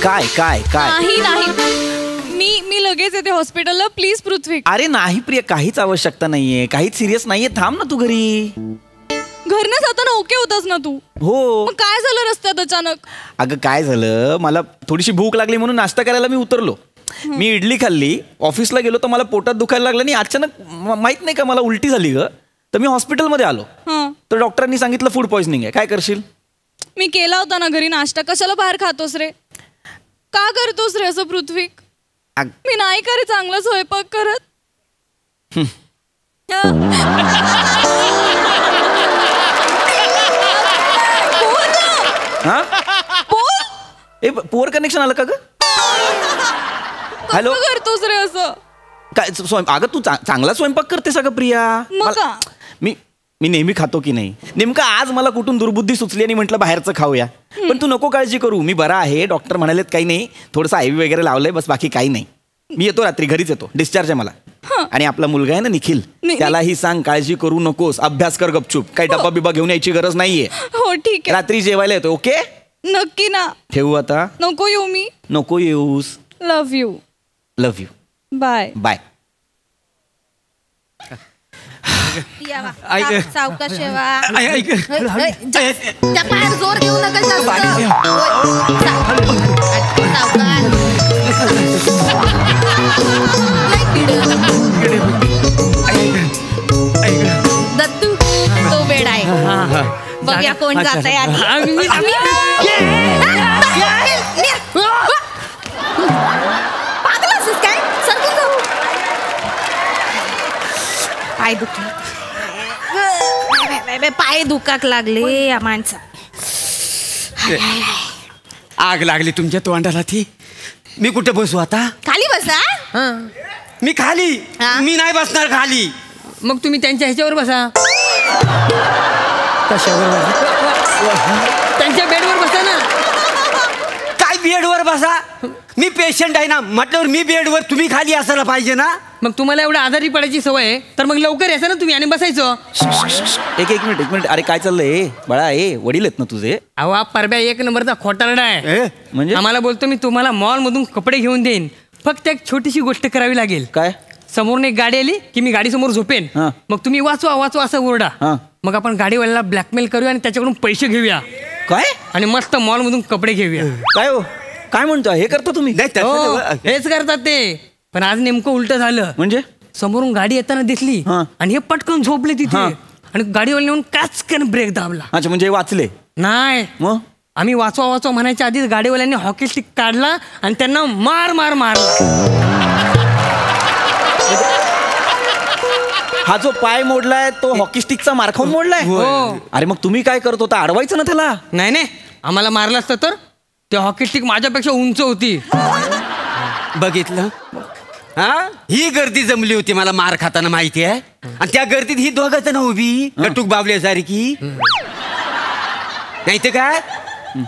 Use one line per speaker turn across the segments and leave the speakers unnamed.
काय काय काय
नाही नाही, मी लगेच येते हॉस्पिटलला. प्लीज पृथ्वी.
अरे नाही प्रिया, काहीच आवश्यकता नाहीये, काहीच सिरियस नाहीये. थांब ना तू घरी.
घरनं जाताना ओके होतास ना तू?
हो.
मग काय झालं रस्त्यात अचानक?
अगं काय झालं, मला थोडीशी भूक लागली म्हणून नाश्ता करायला मी उतरलो. मी इडली खाल्ली, ऑफिसला गेलो तर मला पोटात दुखायला लागलं आणि अचानक माहित नाही का मला उलटी झाली ग. तर मी हॉस्पिटलमध्ये आलो. तर डॉक्टरांनी सांगितलं फूड पॉइझनिंग आहे. काय करशील?
मी केला होता ना घरी नाश्ता. कशाला बाहेर खातोस रे? का करतोस रे असं पृथ्वी? मी नाही का रे चांगला स्वयंपाक करत?
पोअर कनेक्शन आलं का ग?
हॅलो, करतोस रे असं?
काय अगं तू चांगला स्वयंपाक करतेस अगं प्रिया. मी नेहमी खातो की नाही. नेमकं आज मला कुठून दुर्बुद्धी सुचली आणि म्हटलं बाहेरचं खाऊया. पण तू नको काळजी करू, मी बरा आहे. डॉक्टर म्हणालेत काही नाही, थोडंसं IV वगैरे लावलंय बस, बाकी काही नाही. मी येतो रात्री, घरीच येतो. डिस्चार्ज आहे मला. आणि आपला मुलगा आहे ना निखिल, त्यालाही सांग काळजी करू नकोस, अभ्यास कर गपचूप. काही डब्बा बिबा घेऊन यायची गरज नाहीये.
हो ठीक आहे.
रात्री जेवायला येतो. ओके?
नक्की ना.
ठेवू आता?
नको येऊ मी.
नको येऊस.
Love you.
Love you.
Bye
bye.
सावकाश जोर देऊ नका. दत्तू तो बेड आहे, बघूया कोण जात आहे. काय पाय दुखले, पाय दुखाक लागले या माणसा.
आग लागली तुमच्या तोंडाला. ती मी कुठे बसू आता?
खाली बसा.
मी खाली, मी नाही बसणार खाली.
मग तुम्ही त्यांच्या ह्याच्यावर बसा.
कशावर बसा?
त्यांच्या बेडवर बसा ना.
काय बेडवर बसा? मी पेशंट आहे ना, म्हटल्यावर मी बेडवर, तुम्ही खाली असायला पाहिजे ना.
मग तुम्हाला एवढं आजारी पडायची सवय आहे तर मग लवकर यायचं ना तुम्ही आणि बसायचं.
एक मिनिट. अरे काय चाललंय बाळा? वडील आहेत ना तुझे?
अहो परब्या एक नंबरचा खोटारडा आहे.
म्हणजे
आम्हाला बोलतो मी तुम्हाला मॉल मधून कपडे घेऊन देईन, फक्त एक छोटीशी गोष्ट करावी लागेल.
काय?
समोरून एक गाडी आली की मी गाडी समोर झोपेन, मग तुम्ही वाचवा असं ओरडा. मग आपण गाडीवाल्याला ब्लॅकमेल करूया आणि त्याच्याकडून पैसे घेऊया.
काय?
आणि मस्त मॉल मधून कपडे घेऊया.
काय हो, काय म्हणतो? हे करता तुम्ही?
हेच करतात ते. पण आज नेमकं उलट झालं.
म्हणजे
समोरून गाडी येताना दिसली आणि हे पटकन झोपले तिथे आणि गाडीवाला नेऊन काचकन ब्रेक दाबला.
अच्छा, म्हणजे वाचले
नाही. मग आम्ही वाचवा म्हणायच्या आधीच गाडीवाल्यांनी हॉकी स्टिक काढला आणि त्यांना मारला.
हा जो पाय मोडलाय तो हॉकी स्टिकचा मार खाऊन मोडलाय? अरे मग तुम्ही काय करत होता? अडवायचं ना त्याला.
नाही, आम्हाला मारलं असतं तर. ते हॉकी स्टिक माझ्यापेक्षा उंच होती.
बघितलं? ही गर्दी जमली होती मला मार खाताना, माहिती आहे. आणि त्या गर्दीत ही दोघं जण उभी गटूक बावल्यासारखी. नाही तर काय,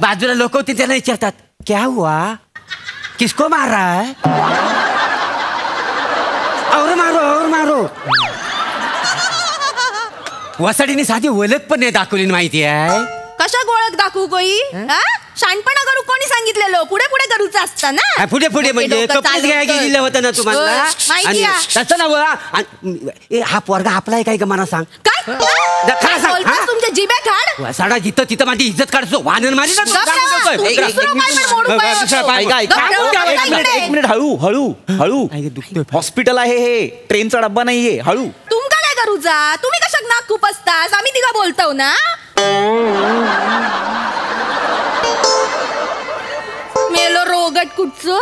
बाजूला लोक होते त्याला विचारतात, क्या हुआ, किसको मार रहा है, और मारो. वसाडीने साधी ओळख पण नाही दाखवली, माहिती आहे.
कशा ओळख दाखवू कोई? शानपणा करू कोणी सांगितलेलं? पुढे करूच असता ना.
पुढे म्हणजे कपडेच घ्यायला गेलेलं होतं ना तुम्हाला. तसं ना, हा पोरगा आपला आहे काय का मला सांग.
तुमच्या जिबे काढ.
साडा जिथं माझी इज्जत काढतो. वाहन माझी.
एक मिनिट, हळू. हॉस्पिटल आहे हे, ट्रेनचा डब्बा नाहीये. हळू.
तुमका काय करूचा? तुम्ही कशाक नाक खूप असतास? आम्ही तिघा बोलतो ना. मेलो रोगट कुठचं?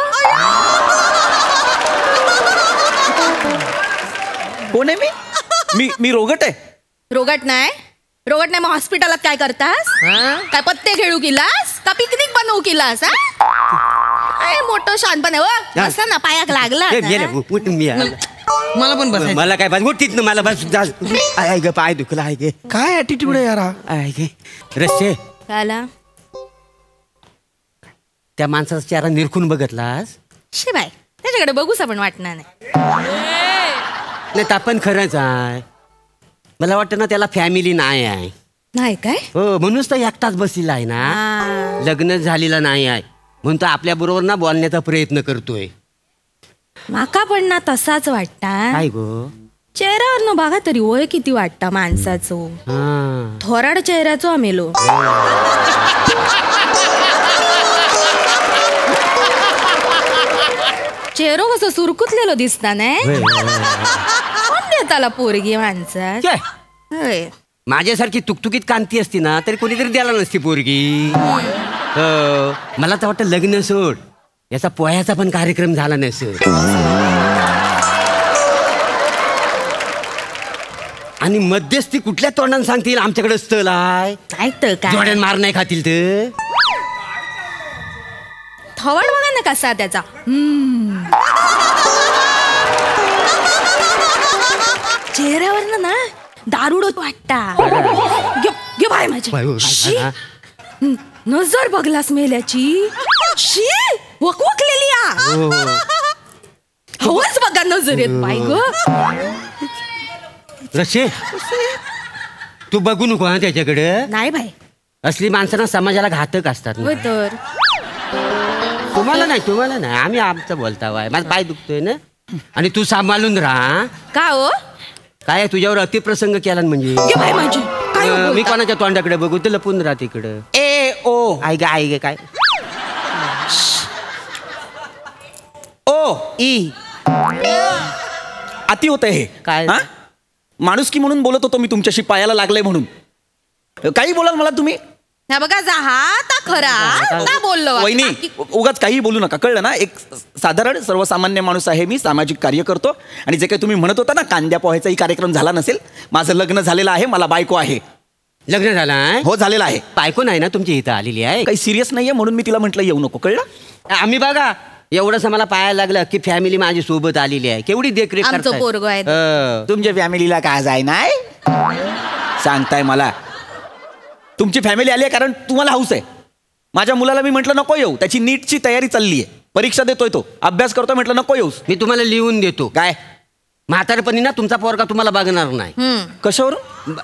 कोण आहे? मी रोगट आहे?
रोगट नाही मग हॉस्पिटलात काय करतास? काय पत्ते खेळू केलास का पिकनिक बनवू केलास? काय मोठं शानपण आहे. असं ना पायाक लागला.
मला पण बस.
मला काय बस मला बस. पाय दुखला आहे गे.
काय ऍटिट्यूड आहे यार?
रस्ते
काला
त्या माणसाचा चेहरा निरखून बघितलास?
शिवाय त्याच्याकडे बघूस आपण वाटणार नाही.
नाही तापण खरंच आहे. मला वाटतं ना त्याला फॅमिली नाही आहे.
नाही काय?
हो म्हणूनच तर एकटाच बसलेला आहे ना. लग्न झालेलं नाही आहे म्हणून तो आपल्या बरोबर ना बोलण्याचा प्रयत्न करतोय.
माका पण ना तसाच वाटता.
काय गो
चेहऱ्यावर न बघा तरी वय किती वाटता माणसाचो.
हा
थोराड चेहऱ्याचो आमेलो. चेहरो कसं सुरकुतलेलो दिसता नाही. कोण देताला पोरगी माणसा.
काय? माझ्यासारखी तुकतुकीत कांती असती ना तरी कोणीतरी द्यायला नसती पोरगी. मला तर वाटतं लग्न सोड याचा पोह्याचा पण कार्यक्रम झाला नसेल. आणि मध्यस्थी कुठल्या तोंडाने सांगतील आमच्याकडे स्थळ आहे.
काय तर काय
जोड्यान मार नाही खातील तर.
थवड बघा ना कसा त्याचा. चेहऱ्यावर ना दारुड वाटता. घे बाय माझी. शी. नजर बघलास मेल्याची. शी वकवकलेली हवंच बघा नजर येत बाय ग.
रशे तू बघू नको हा त्याच्याकडे.
नाही बाय
असली माणसांना समाजाला घातक असतात.
होय तर.
तुम्हाला नाही आम्ही आमचं बोलता वाय. माझा पाय दुखतोय ना आणि तू सांभाळून राहा.
का हो
काय तुझ्यावर अतिप्रसंग केला म्हणजे.
घे बाय माझी. काय हो
मी
बोलता?
कोणाच्या तोंडाकडे बघू ते लपून राहा तिकडं.
ए ओ
आई गे काय
ओ ई अति होतंय हे.
काय?
हा? माणुसकी म्हणून बोलत होतो मी तुमच्याशी, पायाला लागलंय म्हणून. काही बोलाल मला तुम्ही.
ना बघा ता खरा ना बोललो
वहिनी उगाच काही बोलू नका, कळलं ना. एक साधारण सर्वसामान्य माणूस आहे मी, सामाजिक कार्य करतो. आणि जे काही तुम्ही म्हणत होता ना कांद्या पोह्याचाही कार्यक्रम झाला नसेल. माझं लग्न झालेलं आहे, मला बायको आहे.
लग्न झालं
हो झालेलं आहे.
बायको नाही ना तुमची इथं आलेली आहे.
काही सिरियस नाहीये म्हणून मी तिला म्हटलं येऊ नको, कळलं.
आम्ही बघा एवढंच मला पाहायला लागलं की फॅमिली माझी सोबत आलेली आहे. केवढी देखरेख
आमचं
करताय.
पोरगं आहे.
तुमच्या फॅमिलीला काय जाय नाही सांगताय मला. तुमची फॅमिली आली आहे कारण तुम्हाला हौस आहे. माझ्या मुलाला मी म्हटलं नको येऊ, त्याची नीटची तयारी चालली आहे, परीक्षा देतोय तो, अभ्यास करतोय, म्हटलं नको येऊस.
मी तुम्हाला लिहून देतो.
काय
म्हातारपणी ना तुमचा पोरगा तुम्हाला बघणार नाही.
कशावरून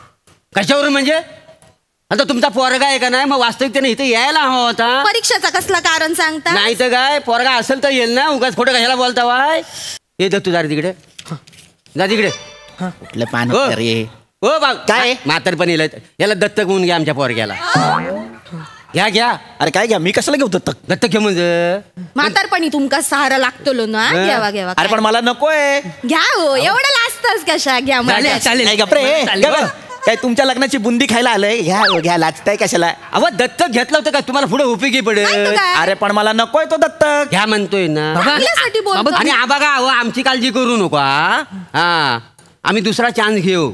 कशावरून म्हणजे आता तुमचा पोरगा आहे का नाही मग वास्तविकतेने इथे यायला हवा होता.
परीक्षेचा कसला कारण सांगता.
नाही तर काय पोरगा असेल तर येईल ना. उगाच खोटं कशाला बोलता वाय. ये दत्तू जा तिकडे, जा तिकडे.
कुठलं पान
हो.
रे.
हो बा
काय?
म्हातारपणी याला दत्तक होऊन घ्या आमच्या पोरग्याला. घ्या.
अरे काय घ्या, मी कशाला घेऊ दत्तक.
दत्तक घे म्हणजे
म्हातारपणी तुमका सहारा लागतो ना. घ्यावा
अरे पण मला नकोय.
घ्या हो. एवढं लाजतच कशा घ्या मला.
नाही गप्रे, काय तुमच्या लग्नाची बुंदी खायला आलंय. घ्या लाजताय कशाला.
अव दत्तक घेतलं होतं का तुम्हाला पुढे उपयोगी
नाही तर
पडेल.
काय?
अरे पण मला नकोय तो दत्तक.
घ्या म्हणतोय ना.
आपल्यासाठी बोलतो.
आणि बघा अहो आमची काळजी करू नको हा. आम्ही दुसरा चान्स घेऊ.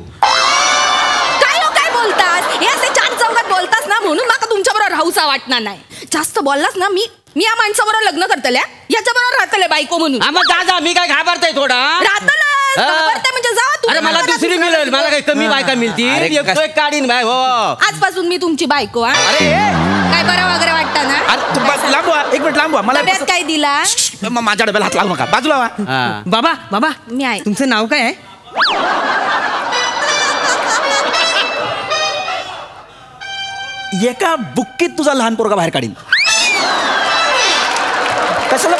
काय बोलतास. हे असे चार चौघात बोलतास ना म्हणून मला तुमच्याबरोबर राहूसा वाटणार नाही. जास्त बोललास ना मी या माणसाबरोबर लग्न करतल्या, याच्याबरोबर राहतले बायको म्हणून.
मग जा मी काय घाबरताय थोडा.
राहतलंच म्हणजे जा तू.
अरे मला दुसरी मिळेल, मला काही कमी बायका मिळतील. एक काढीन बाय. हो
आजपासून मी तुमची बायको.
अरे
काय बरं वगैरे वाटतं ना.
लांब व्हा, एक मिनिट लांब व्हा. मला
डब्यात काय दिला.
माझ्या डब्याला हात लावू नका, बाजूला व्हा.
हा.
बाबा
मी आहे.
तुमचं नाव काय आहे.
एका बुक्कीत तुझा लहान पोरगा बाहेर काढीन. कशाला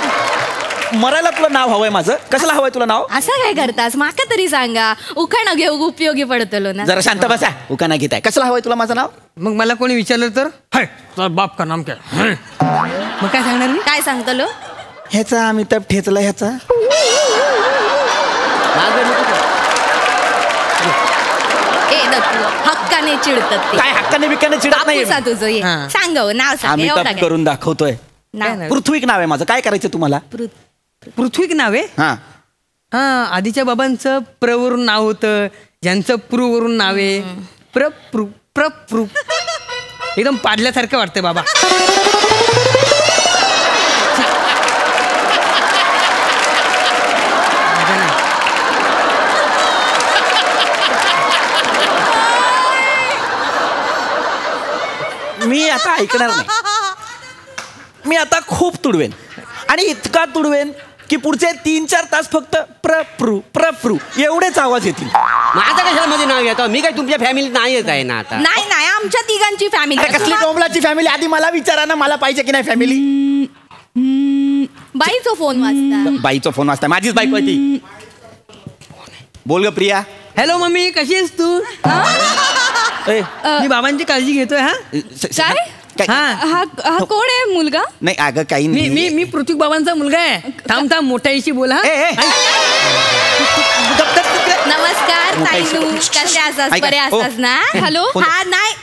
मरायला तुला नाव हवंय माझं. कशाला हवंय तुला नाव.
असं काय करतास माका तरी सांगा. उखाणं घेऊ उपयोगी पडतलो ना.
जरा शांत बसा. उकाना घेताय. कशाला हवंय तुला माझं नाव.
मग मला कोणी विचारलं तर हाय तुझा बाप का नाम काय. मग काय सांगणार मी.
काय सांगतलो.
ह्याचा अमिताभ ठेचला ह्याचा.
हक्काने चिडतात ते.
काय हक्काने बिक्काने चिडत नाही.
कापूसा तुझं ये.
हा.
सांग हो, नाव सांग. एवढं
अमिताभ
काय.
करून दाखवतोय.
नाव.
पृथ्वीक नाव आहे माझं. काय करायचं तुम्हाला.
पृथ्वीक नाव आहे.
हा
हा आधीच्या बाबांचं प्रवरून नाव होतं, ज्यांचं वरून नाव आहे प्र एकदम पाडल्यासारखं वाटतंय बाबा.
मी आता ऐकणार नाही. मी आता खूप तुडवेन आणि इतका तुडवेन की पुढचे 3-4 तास फक्त प्रप्रू एवढेच आवाज येतील.
माझं कशाला मध्ये नाव येतो? मी काय तुमच्या फॅमिलीत नाहीच आहे ना आता.
नाही आमच्या तिघांची फॅमिली.
कसली डोंबलाची फॅमिली? आधी मला विचारा ना, मला पाहिजे की नाही फॅमिली.
बाईचा फोन वाजता.
बाईचा फोन वाजता. माझीच बाईक होती. बोल ग प्रिया.
हॅलो मम्मी, कशी आहेस तू?
ए,
मी बाबांची काळजी घेतोय. हा
काय?
हा
हा कोण आहे मुलगा?
नाही अगं काही
मी
नाही.
मी पृथ्वी बाबांचा मुलगा आहे. थांब मोठ्याशी बोल. हा
नमस्कार ताईनू, कसे असतात? बरे असतात ना?
हॅलो.
हा नाही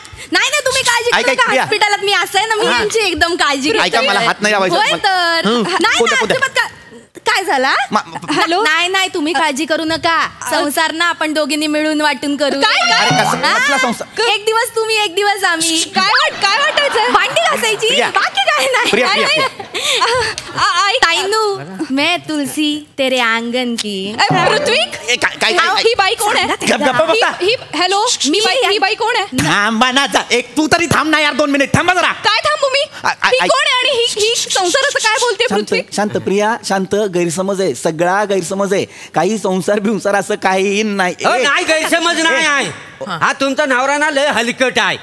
तुम्ही काळजी करू नका. हॉस्पिटलात मी असं आहे ना, मी यांची एकदम काळजी घेते.
ऐका, मला हात नाही लावायचा.
होय तर नाही अजिबात. काय झाला?
हॅलो.
नाही तुम्ही काळजी करू नका. संसार ना आपण दोघींनी मिळून वाटून करू.
अरे कसला संसार?
एक दिवस तुम्ही, एक दिवस आम्ही.
काय वाटायचं?
भांडी घासायची,
प्रिया.
बाकी काय
प्रिया,
नाही.
प्रिया.
ताईनू, मैं तुलसी तेरे आंगन की.
पृथ्वी,
ए, काय
ही बाई कोण आहे?
गप्प बसा.
हॅलो, ही बाई कोण आहे?
थांबा ना. एक तू तरी थांब ना यार, 2 मिनिट थांबा जरा.
काय थांबू मी? ही कोण आहे आणि ही संसाराचं काय बोलते पृथ्वी?
शांत प्रिया, शांत. गैरसमज आहे, सगळा गैरसमज आहे. काही संसार बिंसार असं काही नाही.
नाही गैरसमज नाही आहे. हा तुमचा नवरा ना लय हलकट आहे.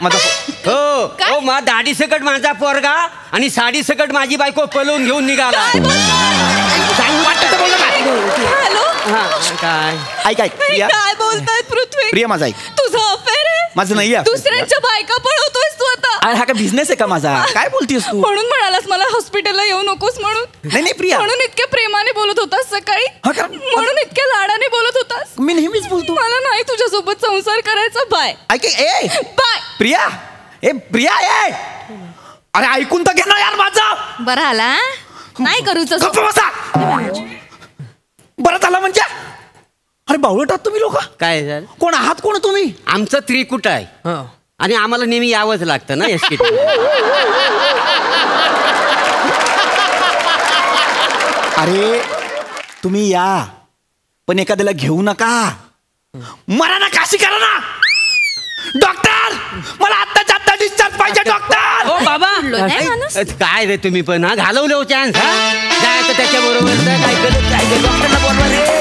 हो मा दाढी सकट माझा पोरगा आणि साडी सकट माझी बायको पळवून घेऊन निघाला.
हॅलो.
काय
ऐक प्रिया.
काय बोलतायत पृथ्वी?
प्रिया माझा ऐक.
तुझं अफेअर आहे?
माझं नाही आहे.
दुसऱ्यांच्या बायका पळवतोयस तू आता?
अरे हा काय बिझनेस आहे का माझा? काय बोलतीयस तू?
म्हणून म्हणालास मला हॉस्पिटलला येऊ नकोस म्हणून?
नाही प्रिया.
म्हणून इतक्या प्रेमाने बोलत होतास सकाळी?
हा का?
म्हणून इतक्या लाडाने बोलत होतास?
मी नेहमीच बोलतो.
मला नाही तुझ्यासोबत संसार करायचा. बाय
ऐक. ए
बाय.
प्रिया. प्रिया. अरे ऐकून तर घे ना यार माझं.
बरं आला नाही करूच.
गप्प बसा. बरं झालं म्हणजे. अरे बावळट आहात तुम्ही लोक.
काय झालं?
कोण आहात? कोण तुम्ही?
आमचं त्रिकुट आहे आणि आम्हाला नेहमी यावंच लागतं ना एसटी.
अरे तुम्ही या, पण एखाद्याला घेऊ नका. मरा ना, काशी करा ना. डॉक्टर, मला आत्ताच्या आत्ता डिस्चार्ज पाहिजे. डॉक्टर.
हो बाबा.
काय रे तुम्ही पण घालवलं चान्स. जायचं त्याच्या बरोबर. काय केलं? डॉक्टरला बोलवा रे.